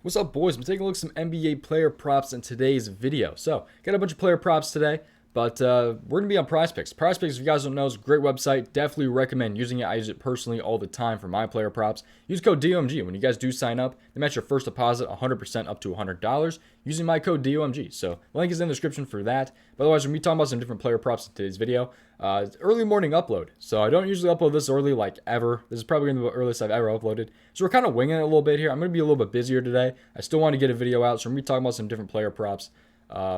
What's up, boys? I'm taking a look at some NBA player props in today's video. So, got a bunch of player props today, but we're going to be on prizepicks. Prizepicks, if you guys don't know, is a great website. Definitely recommend using it. I use it personally all the time for my player props. Use code DOMG. When you guys do sign up, they match your first deposit 100% up to $100 using my code DOMG. So, link is in the description for that. But otherwise, we're going to be talking about some different player props in today's video. It's early morning upload, so I don't usually upload this early like ever. This is probably going to be the earliest I've ever uploaded. So we're kind of winging it a little bit here. I'm going to be a little bit busier today. I still want to get a video out, so we're going to be talking about some different player props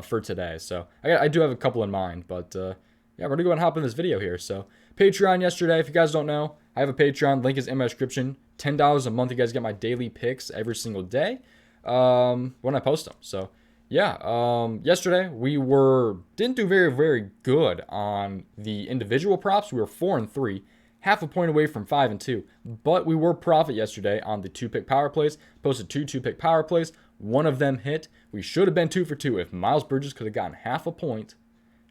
for today. So I do have a couple in mind, but yeah, we're going to go and hop in this video here. So Patreon yesterday, if you guys don't know, I have a Patreon. Link is in my description. $10 a month. You guys get my daily picks every single day when I post them. So yeah, yesterday we didn't do very good on the individual props. We were 4-3, half a point away from 5-2, but we were profit yesterday on the 2-pick power plays. Posted two 2-pick power plays. One of them hit. We should have been 2 for 2. If Miles Bridges could have gotten half a point,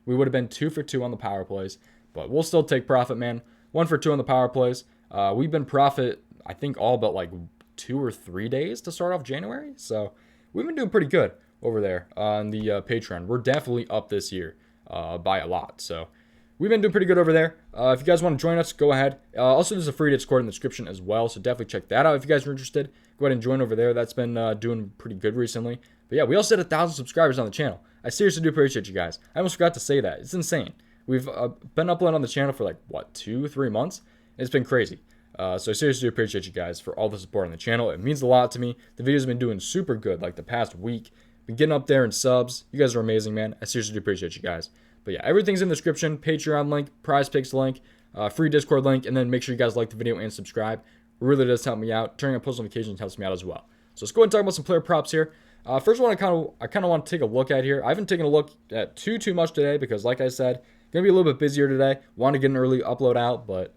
we would have been 2 for 2 on the power plays. But we'll still take profit, man. 1 for 2 on the power plays. We've been profit, I think, all but like 2 or 3 days to start off January. So we've been doing pretty good over there on the Patreon. We're definitely up this year by a lot. So we've been doing pretty good over there. If you guys want to join us, go ahead. Also, there's a free Discord in the description as well. So definitely check that out if you guys are interested. Go ahead and join over there. That's been doing pretty good recently. But yeah, we also hit 1,000 subscribers on the channel. I seriously do appreciate you guys. I almost forgot to say that. It's insane. We've been uploading on the channel for like, what, 2-3 months? It's been crazy. So I seriously do appreciate you guys for all the support on the channel. It means a lot to me. The videos have been doing super good like the past week. Been getting up there in subs. You guys are amazing, man. I seriously do appreciate you guys. But yeah, everything's in the description. Patreon link, prizepicks link, free Discord link, and then make sure you guys like the video and subscribe. It really does help me out. Turning on post notifications helps me out as well. So let's go ahead and talk about some player props here. First one I kind of want to take a look at here. I haven't taken a look at too much today because, like I said, gonna be a little bit busier today. Want to get an early upload out, but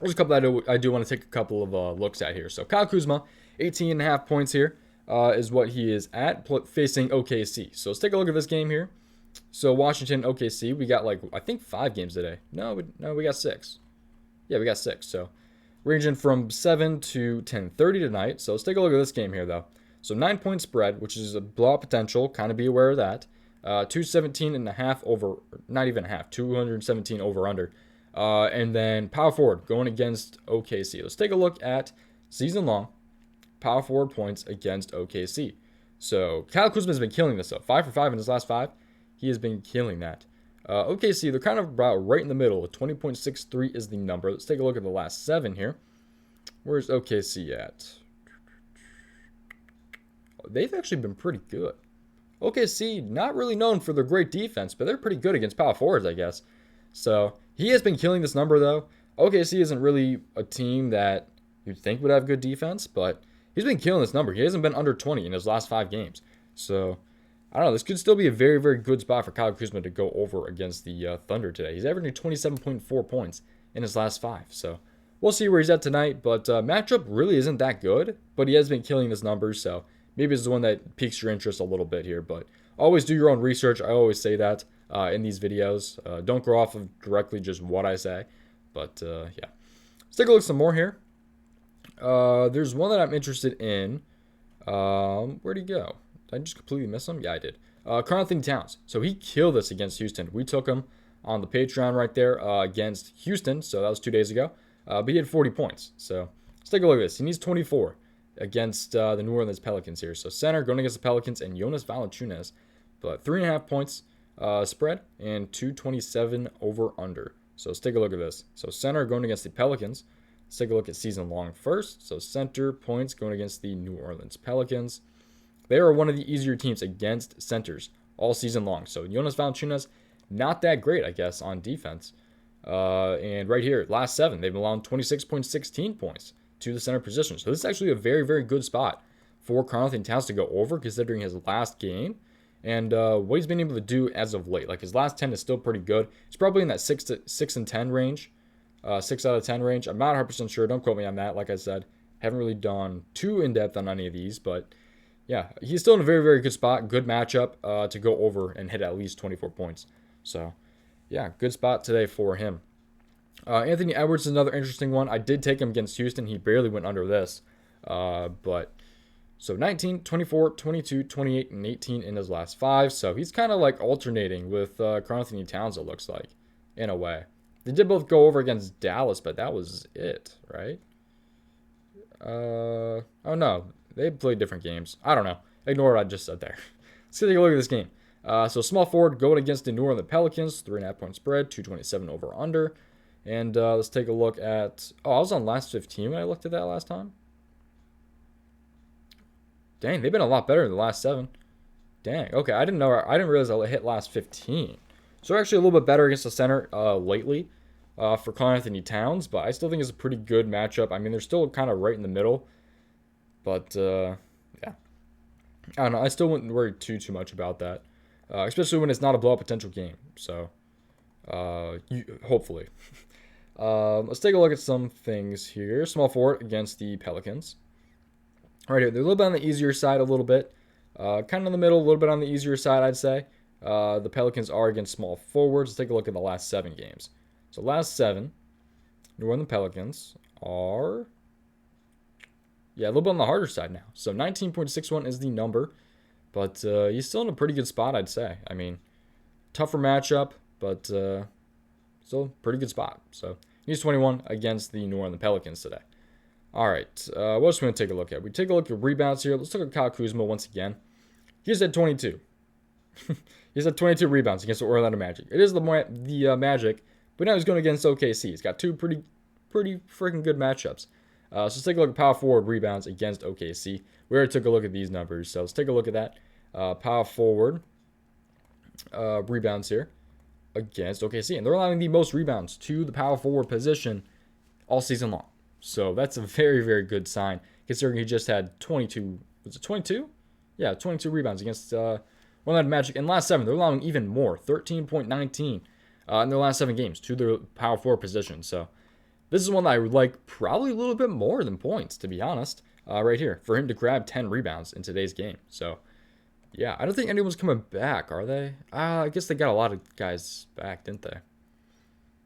there's a couple that I do want to take a couple of looks at here. So Kyle Kuzma, 18.5 points here. Is what he is at facing OKC. So let's take a look at this game here. So Washington, OKC, we got like, I think 5 games today. No, we got 6. Yeah, we got 6. So ranging from 7 to 10:30 tonight. So let's take a look at this game here though. So 9-point spread, which is a blowout potential. Kind of be aware of that. 217.5 over, not even a half, 217 over under. And then power forward going against OKC. Let's take a look at season long power forward points against OKC. So Kyle Kuzma has been killing this though. 5 for 5 in his last 5. He has been killing that. OKC, they're kind of about right in the middle. 20.63 is the number. Let's take a look at the last 7 here. Where's OKC at? They've actually been pretty good. OKC, not really known for their great defense, but they're pretty good against power forwards, I guess. So he has been killing this number though. OKC isn't really a team that you'd think would have good defense, but he's been killing this number. He hasn't been under 20 in his last 5 games. So, I don't know. This could still be a very good spot for Kyle Kuzma to go over against the Thunder today. He's averaging 27.4 points in his last 5. So, we'll see where he's at tonight. But matchup really isn't that good. But he has been killing his numbers. So, maybe it's the one that piques your interest a little bit here. But always do your own research. I always say that in these videos. Don't go off of directly just what I say. But, yeah. Let's take a look at some more here. There's one that I'm interested in. Where'd he go? Did I just completely miss him? Yeah, I did. Carl Towns. So he killed us against Houston. We took him on the Patreon right there against Houston. So that was 2 days ago. But he had 40 points. So let's take a look at this. He needs 24 against the New Orleans Pelicans here. So center going against the Pelicans and Jonas Valanciunas. But 3.5 points spread and 227 over under. So let's take a look at this. So center going against the Pelicans. Let's take a look at season long first. So center points going against the New Orleans Pelicans. They are one of the easier teams against centers all season long. So Jonas Valanciunas, not that great, I guess, on defense. And right here, last 7, they've allowed 26.16 points to the center position. So this is actually a very good spot for Karl Towns to go over considering his last game and what he's been able to do as of late. Like his last 10 is still pretty good. He's probably in that 6 and 10 range. 6 out of 10 range. I'm not 100% sure. Don't quote me on that. Like I said, haven't really done too in-depth on any of these. But, yeah, he's still in a very good spot. Good matchup to go over and hit at least 24 points. So, yeah, good spot today for him. Anthony Edwards is another interesting one. I did take him against Houston. He barely went under this. But So 19, 24, 22, 28, and 18 in his last 5. So he's kind of like alternating with Karl-Anthony Towns, it looks like, in a way. They did both go over against Dallas, but that was it, right? Oh no, they played different games. I don't know. Ignore what I just said there. Let's take a look at this game. So small forward going against the New Orleans Pelicans, 3.5 point spread, 227 over under. And let's take a look at. Oh, I was on last 15 when I looked at that last time. Dang, they've been a lot better in the last 7. Dang. Okay, I didn't know. I didn't realize I hit last 15. So they're actually a little bit better against the center lately for Karl-Anthony Towns, but I still think it's a pretty good matchup. I mean, they're still kind of right in the middle, but yeah, I don't know. I still wouldn't worry too much about that, especially when it's not a blowout potential game. So hopefully, let's take a look at some things here. Small forward against the Pelicans. Right here, they're a little bit on the easier side, a little bit. Kind of in the middle, a little bit on the easier side, I'd say. The Pelicans are against small forwards. Let's take a look at the last 7 games. So last 7, New Orleans Pelicans are, yeah, a little bit on the harder side now. So 19.61 is the number, but he's still in a pretty good spot, I'd say. I mean, tougher matchup, but still pretty good spot. So he's 21 against the New Orleans Pelicans today. All right, what else are we going to take a look at? We take a look at rebounds here. Let's look at Kyle Kuzma once again. He's at 22. He's at 22 rebounds against the Orlando Magic. It is the Magic, but now he's going against OKC. He's got 2 pretty freaking good matchups. So let's take a look at power forward rebounds against OKC. We already took a look at these numbers, so let's take a look at that. Power forward rebounds here against OKC. And they're allowing the most rebounds to the power forward position all season long. So that's a very, very good sign, considering he just had 22. Was it 22? Yeah, 22 rebounds against Orlando Magic. In the last 7, they're allowing even more, 13.19 in their last 7 games to their power forward position. So this is one that I would like probably a little bit more than points, to be honest, right here, for him to grab 10 rebounds in today's game. So, yeah, I don't think anyone's coming back, are they? I guess they got a lot of guys back, didn't they?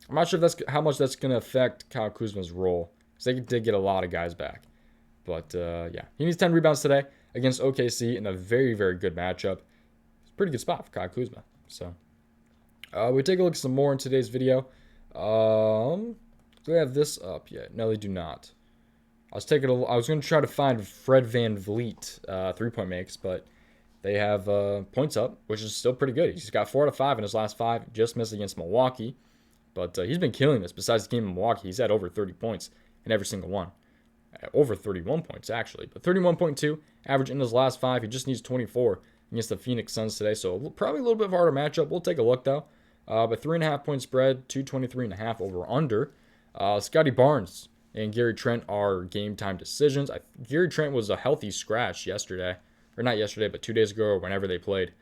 I'm not sure if that's how much that's going to affect Kyle Kuzma's role, because they did get a lot of guys back. But, yeah, he needs 10 rebounds today against OKC in a very, very good matchup. It's a pretty good spot for Kyle Kuzma. So, we take a look at some more in today's video. Do they have this up yet? No, they do not. I was going to try to find Fred VanVleet 3-point makes, but they have points up, which is still pretty good. He's got 4 out of 5 in his last 5. Just missed against Milwaukee, but he's been killing this. Besides the game in Milwaukee, he's had over 30 points in every single one. Over 31 points, actually. But 31.2 average in his last 5. He just needs 24 against the Phoenix Suns today. So probably a little bit of a harder matchup. We'll take a look, though. But 3.5 point spread, 223.5 over under. Scotty Barnes and Gary Trent are game time decisions. Gary Trent was a healthy scratch yesterday. Or not yesterday, but 2 days ago or whenever they played.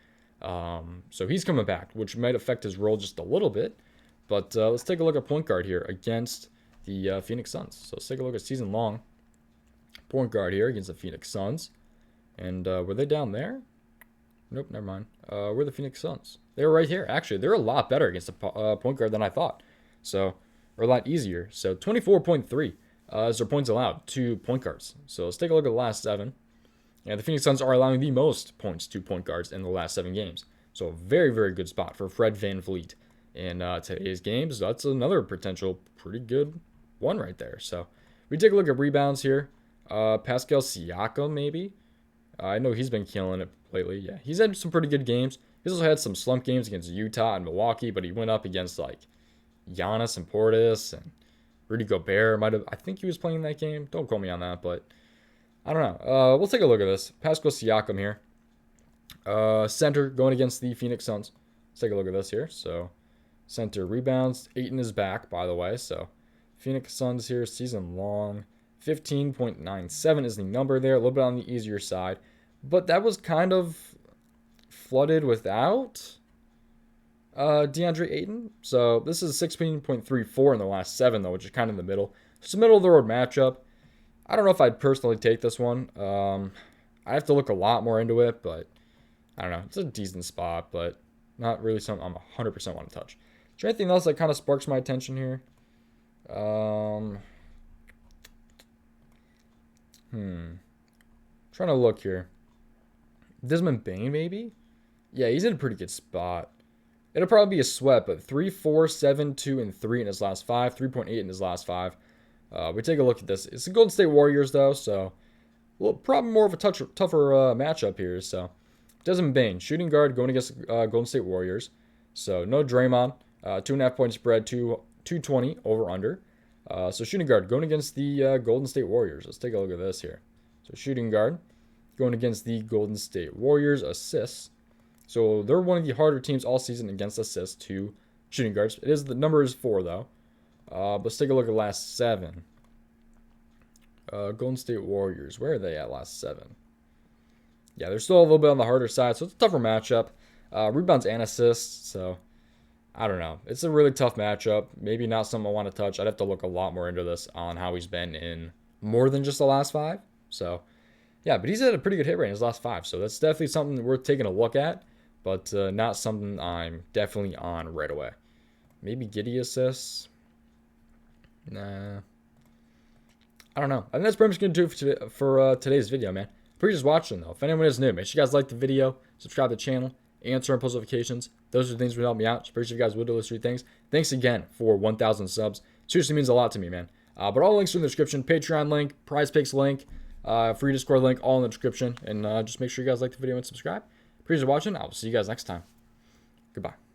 So he's coming back, which might affect his role just a little bit. But let's take a look at point guard here against the Phoenix Suns. So let's take a look at season long point guard here against the Phoenix Suns. And were they down there? Nope, never mind. Where are the Phoenix Suns? They were right here. Actually, they're a lot better against the point guard than I thought. So, or a lot easier. So 24.3 is their points allowed to point guards. So let's take a look at the last 7. And the Phoenix Suns are allowing the most points to point guards in the last 7 games. So a very, very good spot for Fred VanVleet in today's games. That's another potential pretty good one right there. So we take a look at rebounds here. Pascal Siakam, maybe. I know he's been killing it lately. Yeah, he's had some pretty good games. He's also had some slump games against Utah and Milwaukee, but he went up against like Giannis and Portis and Rudy Gobert. I think he was playing that game. Don't quote me on that, but I don't know. We'll take a look at this. Pascal Siakam here. Center going against the Phoenix Suns. Let's take a look at this here. So center rebounds. Ayton is back, by the way. So Phoenix Suns here, season long. 15.97 is the number there. A little bit on the easier side. But that was kind of flooded without DeAndre Ayton. So this is 16.34 in the last 7, though, which is kind of in the middle. It's a middle-of-the-road matchup. I don't know if I'd personally take this one. I have to look a lot more into it, but I don't know. It's a decent spot, but not really something I'm 100% want to touch. Is there anything else that kind of sparks my attention here? Trying Trying to look here. Desmond Bane, maybe? Yeah, he's in a pretty good spot. It'll probably be a sweat, but 3, 4, 7, 2, and 3 in his last 5. 3.8 in his last 5. We take a look at this. It's the Golden State Warriors, though, so probably more of a tougher matchup here. So, Desmond Bane, shooting guard, going against Golden State Warriors. So, no Draymond. 2.5 point spread, 220 over under. So, shooting guard, going against the Golden State Warriors. Let's take a look at this here. So, shooting guard, going against the Golden State Warriors. Assists. So, they're one of the harder teams all season against assists to shooting guards. The number is 4, though. Let's take a look at last 7. Golden State Warriors. Where are they at last 7? Yeah, they're still a little bit on the harder side, so it's a tougher matchup. Rebounds and assists, so I don't know. It's a really tough matchup. Maybe not something I want to touch. I'd have to look a lot more into this on how he's been in more than just the last 5. So, yeah, but he's had a pretty good hit rate in his last 5, so that's definitely something worth taking a look at, but not something I'm definitely on right away. Maybe Giddey assists. Nah. I don't know. I think that's pretty much going to do it for today's video, man. Appreciate you just watching, though. If anyone is new, make sure you guys like the video, subscribe to the channel, and turn on post notifications. Those are the things that would help me out. Appreciate you guys would do those 3 things. Thanks again for 1,000 subs. Seriously means a lot to me, man. But all the links are in the description. Patreon link, PrizePicks link, free Discord link, all in the description. And just make sure you guys like the video and subscribe. Appreciate you watching. I will see you guys next time. Goodbye.